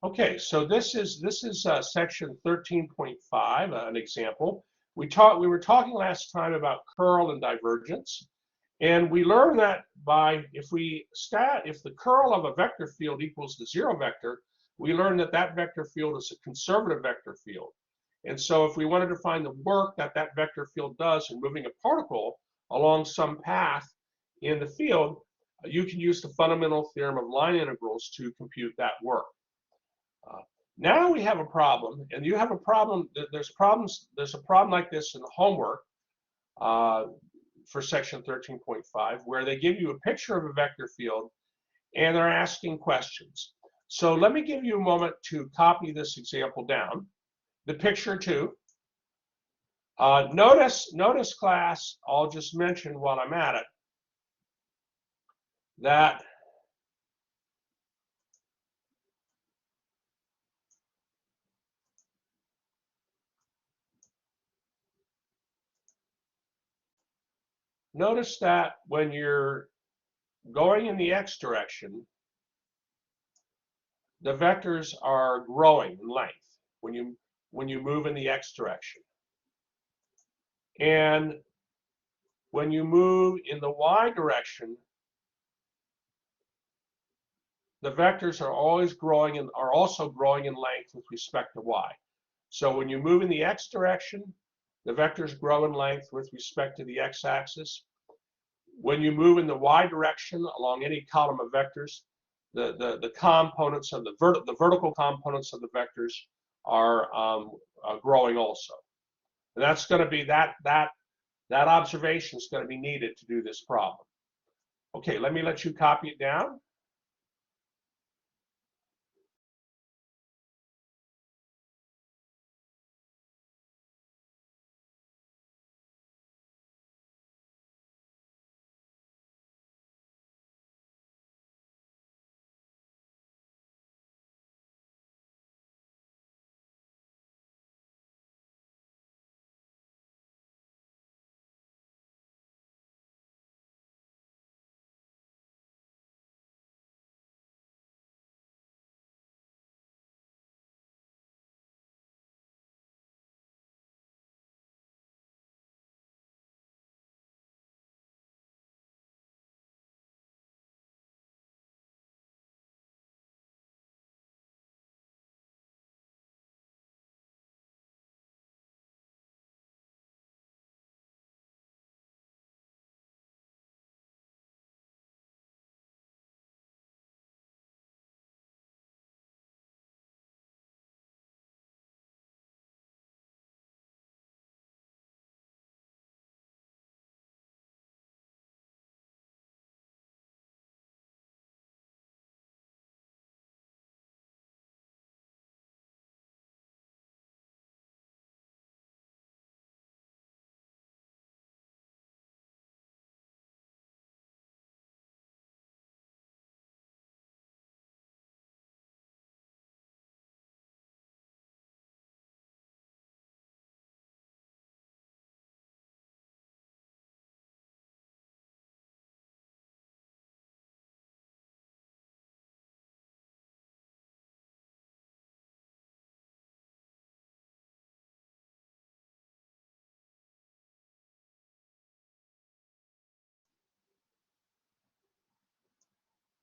Okay, so this is section 13.5, an example. We were talking last time about curl and divergence, and we learned that if the curl of a vector field equals the zero vector, we learned that that vector field is a conservative vector field. And so if we wanted to find the work that that vector field does in moving a particle along some path in the field, you can use the fundamental theorem of line integrals to compute that work. Now we have a problem, and you have a problem. There's a problem like this in the homework for section 13.5, where they give you a picture of a vector field and they're asking questions. So let me give you a moment to copy this example down. The picture too. Notice class, I'll just mention while I'm at it, that when you're going in the x direction, the vectors are growing in length when you move in the x direction. And when you move in the y direction, the vectors are always growing and are also growing in length with respect to y. So when you move in the x direction, the vectors grow in length with respect to the x-axis. When you move in the y direction along any column of vectors, the components of the vertical components of the vectors are growing also. And that's going to be that observation is going to be needed to do this problem. Okay, let you copy it down.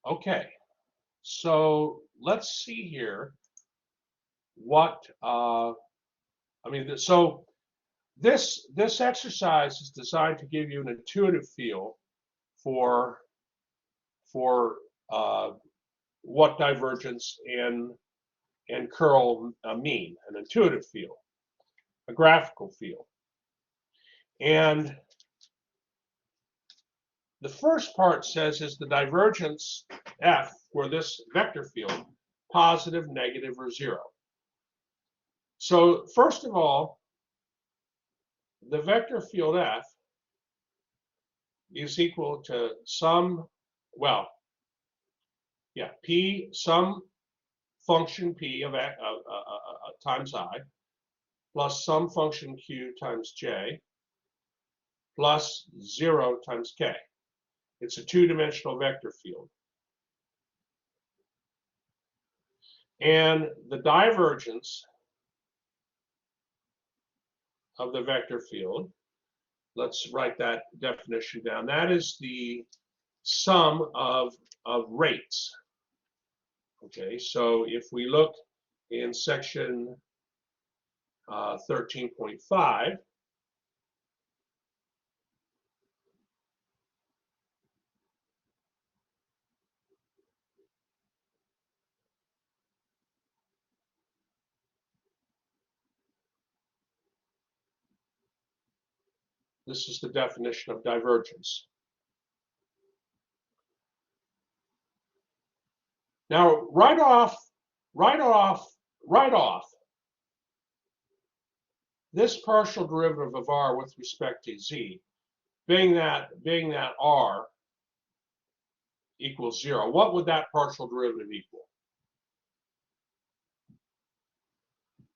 Okay, so let's see here what so this exercise is designed to give you an intuitive feel for what divergence and curl mean, an intuitive feel, a graphical feel. And the first part says, is the divergence f for this vector field positive, negative, or zero? So first of all, the vector field f is equal to some function p of times I plus some function q times j plus 0 times k. It's a two-dimensional vector field. And the divergence of the vector field, let's write that definition down. That is the sum of rates. Okay, so if we look in section 13.5, this is the definition of divergence. Now, right off, this partial derivative of r with respect to z, being that r equals 0, what would that partial derivative equal?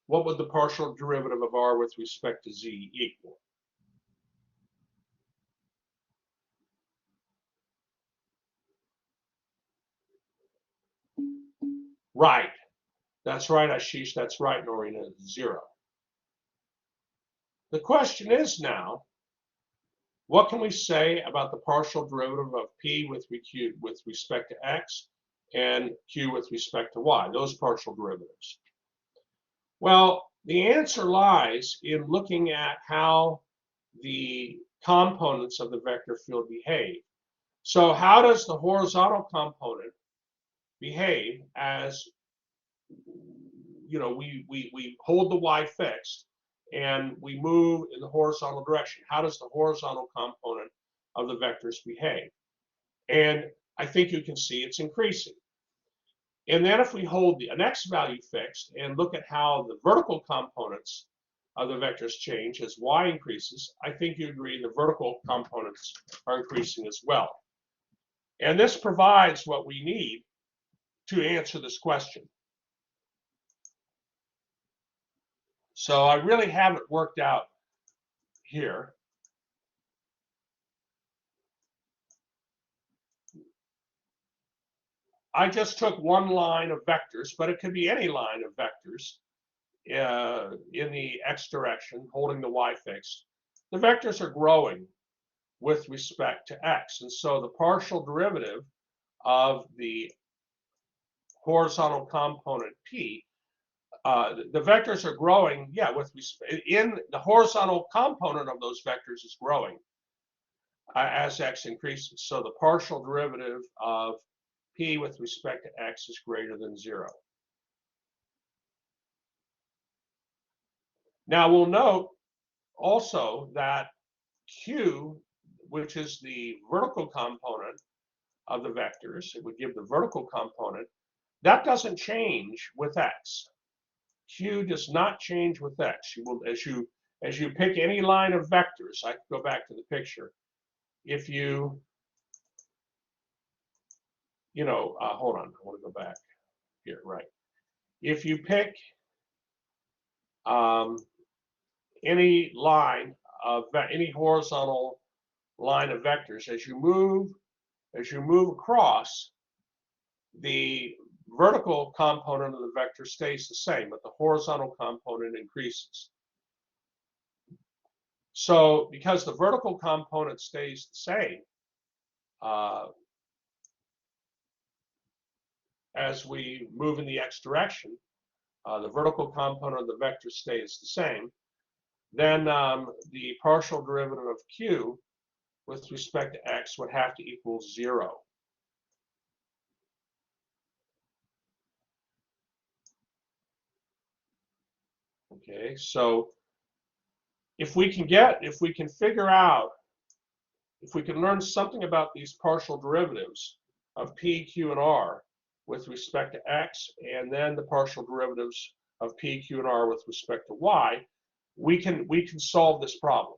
What would the partial derivative of r with respect to z equal? Right. That's right, Ashish. That's right, Norina. 0. The question is now, what can we say about the partial derivative of p with respect to x and q with respect to y, those partial derivatives? Well, the answer lies in looking at how the components of the vector field behave. So how does the horizontal component behave as, we hold the y fixed and we move in the horizontal direction? How does the horizontal component of the vectors behave? And I think you can see it's increasing. And then if we hold an x value fixed and look at how the vertical components of the vectors change as y increases, I think you agree the vertical components are increasing as well. And this provides what we need to answer this question. So I really have it worked out here. I just took one line of vectors, but it could be any line of vectors in the x direction, holding the y fixed. The vectors are growing with respect to x, and so the partial derivative of the horizontal component p, the vectors are growing, with respect, in the horizontal component of those vectors is growing as x increases. So the partial derivative of p with respect to x is greater than 0. Now we'll note also that q, which is the vertical component of the vectors, it would give the vertical component, that doesn't change with x. Q does not change with x. You will, as you pick any line of vectors, I can go back to the picture. If you, hold on, I want to go back here, right. If you pick any line of any horizontal line of vectors, as you move across, the vertical component of the vector stays the same, but the horizontal component increases. So because the vertical component stays the same, as we move in the x direction, the vertical component of the vector stays the same, then the partial derivative of q with respect to x would have to equal 0. Okay, so if we can figure out, if we can learn something about these partial derivatives of p, q, and r with respect to x, and then the partial derivatives of p, q, and r with respect to y, we can solve this problem.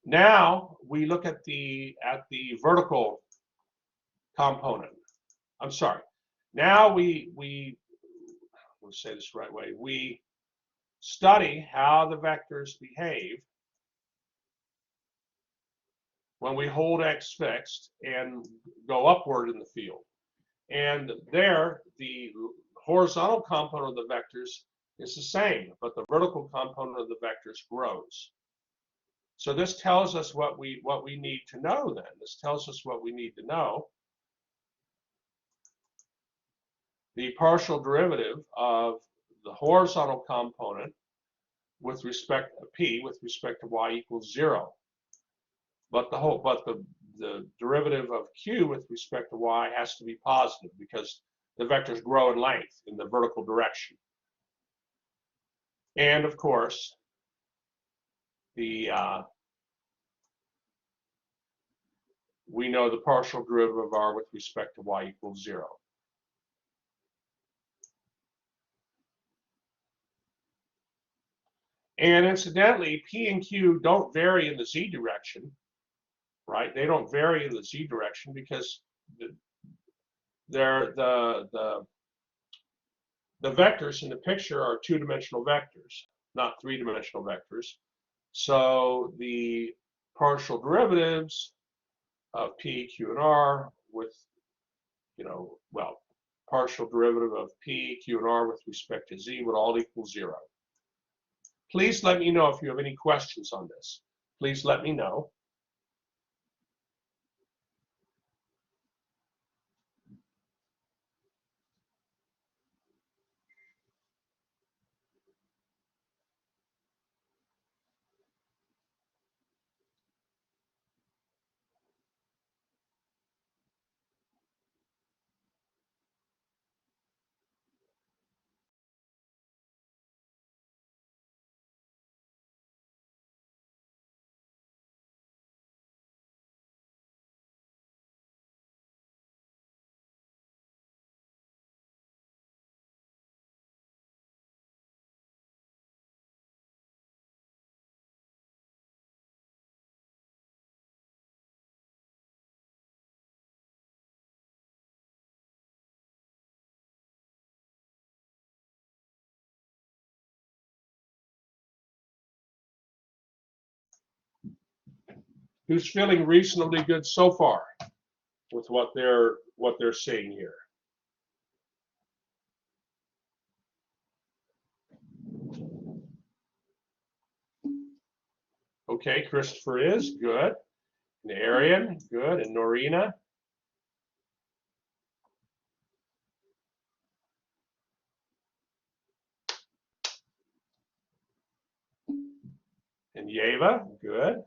Now we look at the vertical component. I'm sorry. Now let's say this the right way. We study how the vectors behave when we hold x fixed and go upward in the field. And there, the horizontal component of the vectors is the same, but the vertical component of the vectors grows. So this tells us what we need to know then. This tells us what we need to know. The partial derivative of the horizontal component with respect to p with respect to y equals 0. But the derivative of q with respect to y has to be positive because the vectors grow in length in the vertical direction. And of course, we know the partial derivative of r with respect to y equals 0. And incidentally, p and q don't vary in the z direction, right? They don't vary in the z direction because the vectors in the picture are two-dimensional vectors, not three-dimensional vectors. So the partial derivatives of p, q, and r with, well, partial derivative of p, q, and r with respect to z would all equal 0. Please let me know if you have any questions on this. Please let me know. Who's feeling reasonably good so far with what they're seeing here? Okay, Christopher is good. And Arian, good. And Norina. And Yeva, good.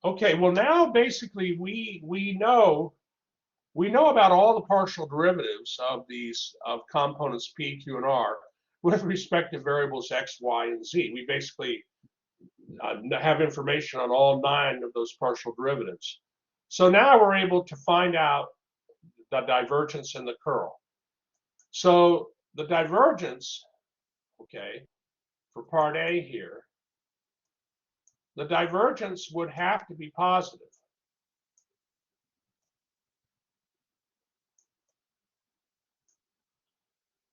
Okay, well now basically we know about all the partial derivatives of these components p, q, and r with respect to variables x, y, and z. We basically have information on all 9 of those partial derivatives. So now we're able to find out the divergence and the curl. So the divergence, okay, for part A here, the divergence would have to be positive.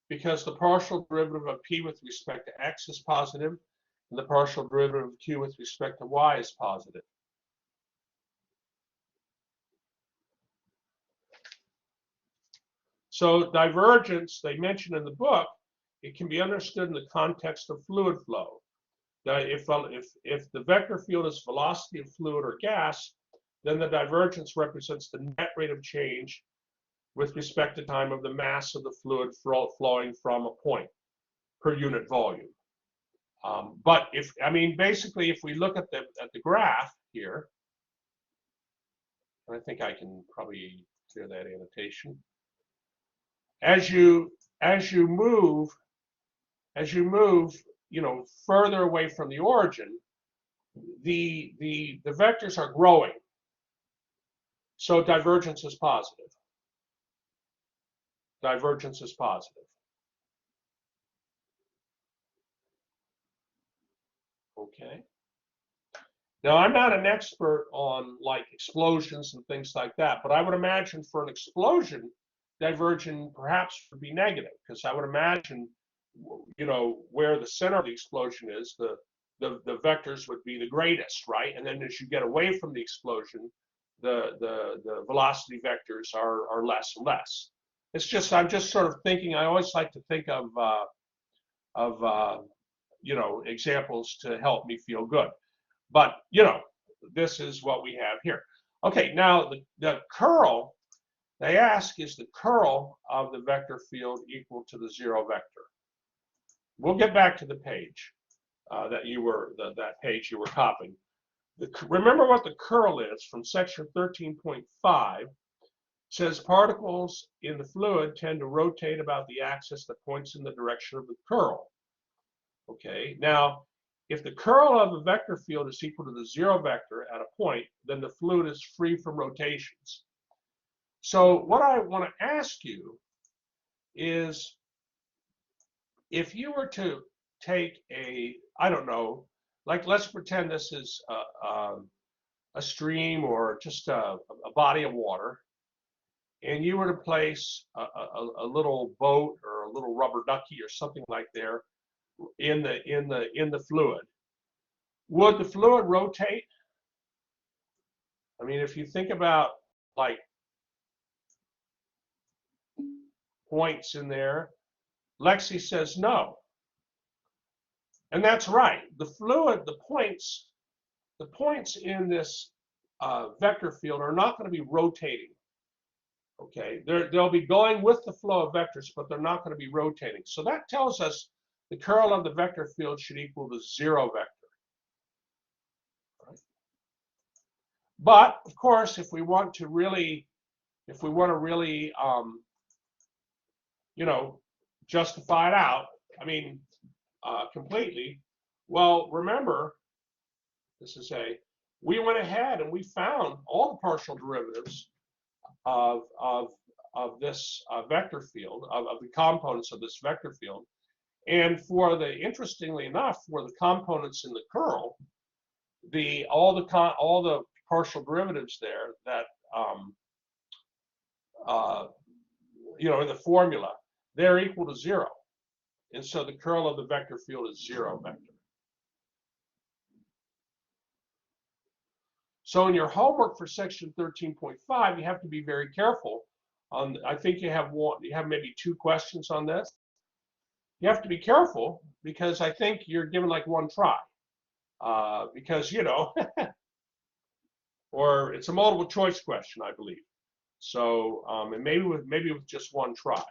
Because the partial derivative of p with respect to x is positive, and the partial derivative of q with respect to y is positive. So divergence, they mention in the book, it can be understood in the context of fluid flow. That if the vector field is velocity of fluid or gas, then the divergence represents the net rate of change with respect to time of the mass of the fluid flowing from a point per unit volume. But basically, if we look at the graph here, and I think I can probably clear that annotation. As you move, further away from the origin, the vectors are growing. So divergence is positive. Divergence is positive. Okay. Now, I'm not an expert on like explosions and things like that, but I would imagine for an explosion, divergence perhaps would be negative, because I would imagine, where the center of the explosion is, the the vectors would be the greatest, right? And then as you get away from the explosion, the velocity vectors are less and less. It's just I'm just sort of thinking. I always like to think of examples to help me feel good. But this is what we have here. Okay, now the curl. They ask, is the curl of the vector field equal to the zero vector? We'll get back to the page that page you were copying. Remember what the curl is from section 13.5. Says particles in the fluid tend to rotate about the axis that points in the direction of the curl. Okay, now if the curl of the vector field is equal to the zero vector at a point, then the fluid is free from rotations. So what I want to ask you is, if you were to take I don't know, like let's pretend this is a stream or just a body of water, and you were to place a little boat or a little rubber ducky or something like there in the fluid, would the fluid rotate? I mean, if you think about like points in there, Lexi says no. And that's right. The fluid, the points in this vector field are not going to be rotating. Okay, they'll be going with the flow of vectors, but they're not going to be rotating. So that tells us the curl of the vector field should equal the zero vector. Right? But of course, if we want to really justify it out, I mean, completely. Well, remember, we went ahead and we found all the partial derivatives of this vector field, of the components of this vector field. And interestingly enough, for the components in the curl, all the partial derivatives there that in the formula, they're equal to zero. And so the curl of the vector field is zero vector. So in your homework for section 13.5, you have to be very careful. I think you have maybe 2 questions on this. You have to be careful because I think you're given like 1 try, because or it's a multiple choice question, I believe. So and maybe with just 1 try.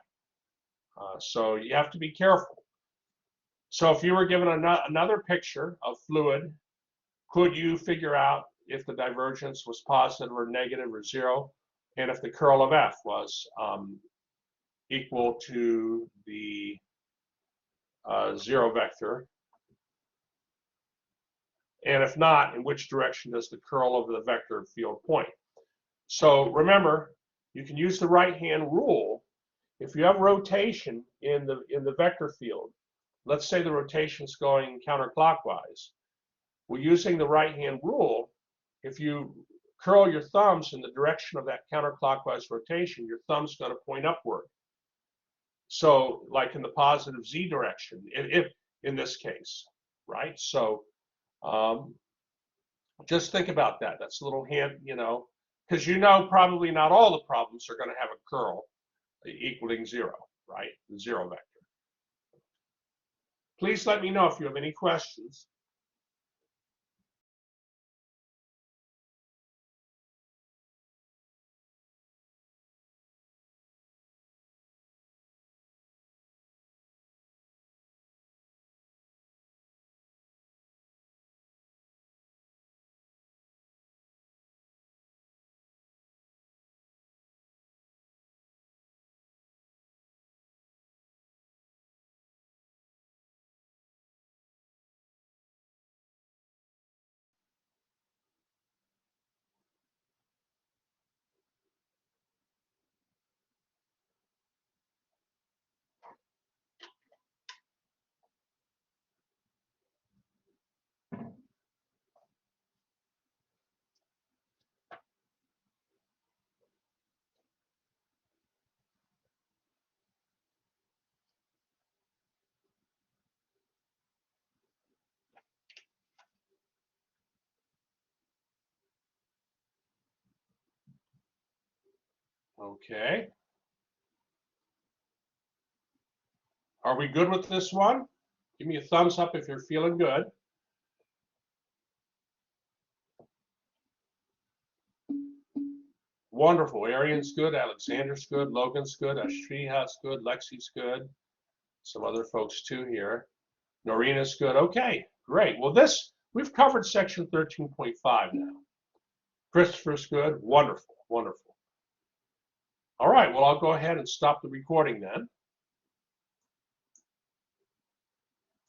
So you have to be careful. So if you were given another picture of fluid, could you figure out if the divergence was positive or negative or zero, and if the curl of F was equal to the zero vector? And if not, in which direction does the curl of the vector field point? So remember, you can use the right-hand rule. If you have rotation in the vector field, let's say the rotation is going counterclockwise. Well, using the right-hand rule, if you curl your thumbs in the direction of that counterclockwise rotation, your thumb's going to point upward. So, like in the positive z direction, if in this case, right? So, just think about that. That's a little hint, because probably not all the problems are going to have a curl equaling zero, right? The zero vector. Please let me know if you have any questions. Okay. Are we good with this one? Give me a thumbs up if you're feeling good. Wonderful. Arian's good. Alexander's good. Logan's good. Ashriha's good. Lexi's good. Some other folks too here. Norina's good. Okay, great. Well, we've covered section 13.5 now. Christopher's good. Wonderful, wonderful. All right, well, I'll go ahead and stop the recording then.